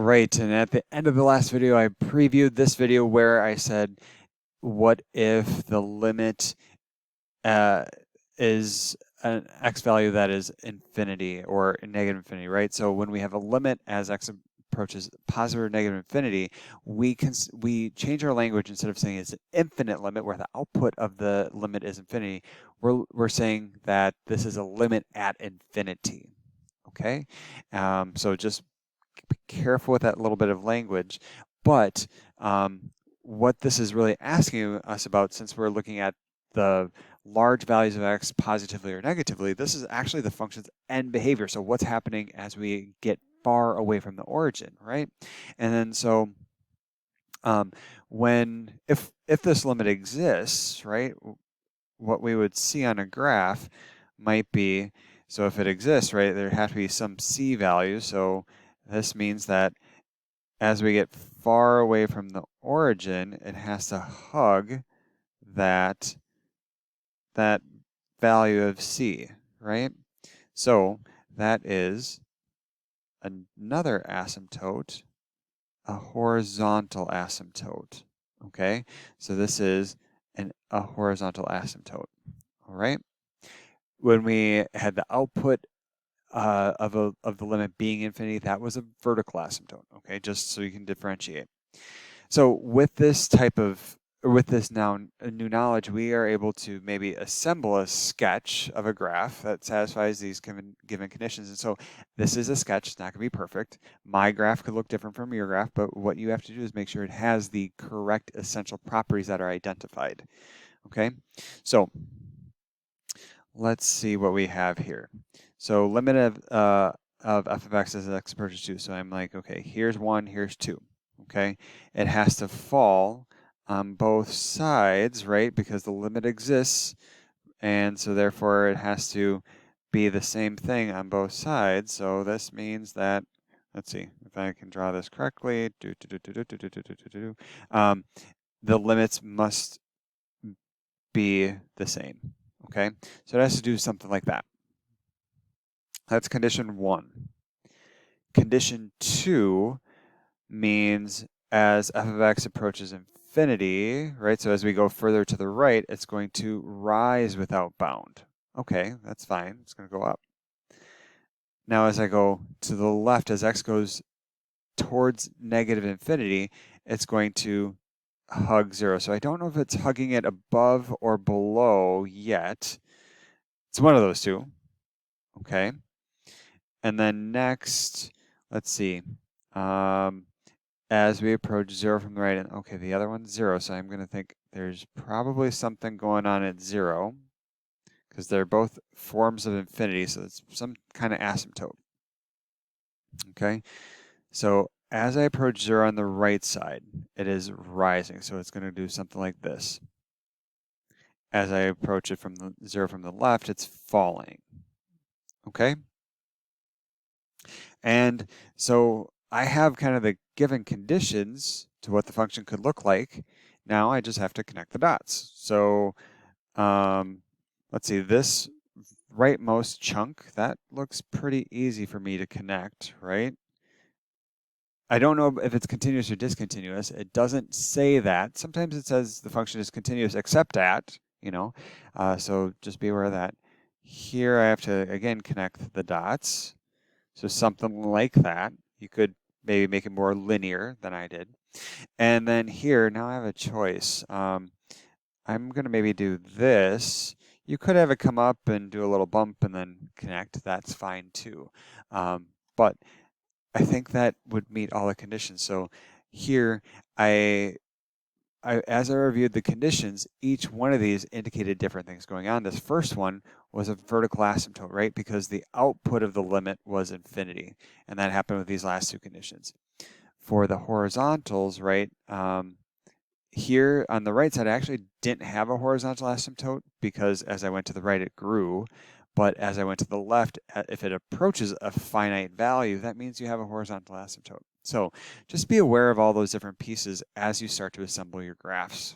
right, and at the end of the last video, I previewed this video where I said, what if the limit uh, is an x value that is infinity or negative infinity, right? So when we have a limit as x approaches positive or negative infinity, we change our language. Instead of saying it's an infinite limit where the output of the limit is infinity, we're saying that this is a limit at infinity. Okay, so just be careful with that little bit of language. But what this is really asking us about, since we're looking at the large values of x positively or negatively, this is actually the function's end behavior. So what's happening as we get far away from the origin, right? And then so if this limit exists, right, what we would see on a graph might be, so if it exists, right, there has to be some c value. So this means that as we get far away from the origin, it has to hug that value of c, right? So that is another asymptote, a horizontal asymptote. Okay, so this is a horizontal asymptote. All right. When we had the output of the limit being infinity, that was a vertical asymptote. Okay, just so you can differentiate. So with this new knowledge, we are able to maybe assemble a sketch of a graph that satisfies these given conditions. And so this is a sketch. It's not going to be perfect. My graph could look different from your graph, but what you have to do is make sure it has the correct essential properties that are identified. Okay, so let's see what we have here. So limit of f of x as x approaches 2. So I'm like, okay, here's 1, here's 2. Okay, it has to fall on both sides, right? Because the limit exists, and so therefore it has to be the same thing on both sides. So this means that, let's see if I can draw this correctly. The limits must be the same. Okay, so it has to do something like that. That's condition 1. Condition 2 means as f of x approaches infinity, right? So as we go further to the right, it's going to rise without bound. Okay, that's fine. It's going to go up. Now as I go to the left, as x goes towards negative infinity, it's going to hug 0. So I don't know if it's hugging it above or below yet. It's one of those two. Okay. And then next, let's see. As we approach 0 from the right, and okay, the other one's 0, so I'm going to think there's probably something going on at 0, because they're both forms of infinity, so it's some kind of asymptote. Okay, so as I approach 0 on the right side, it is rising, so it's going to do something like this. As I approach it from the 0 from the left, it's falling. Okay, and so I have kind of the given conditions to what the function could look like. Now I just have to connect the dots. So let's see, this rightmost chunk, that looks pretty easy for me to connect, right? I don't know if it's continuous or discontinuous. It doesn't say that. Sometimes it says the function is continuous except at, so just be aware of that. Here I have to, again, connect the dots. So something like that. You could maybe make it more linear than I did. And then here, now I have a choice. I'm going to maybe do this. You could have it come up and do a little bump and then connect. That's fine too. But I think that would meet all the conditions. So here, as I reviewed the conditions, each one of these indicated different things going on. This first one was a vertical asymptote, right? Because the output of the limit was infinity. And that happened with these last two conditions. For the horizontals, right, here on the right side, I actually didn't have a horizontal asymptote because as I went to the right, it grew. But as I went to the left, if it approaches a finite value, that means you have a horizontal asymptote. So just be aware of all those different pieces as you start to assemble your graphs.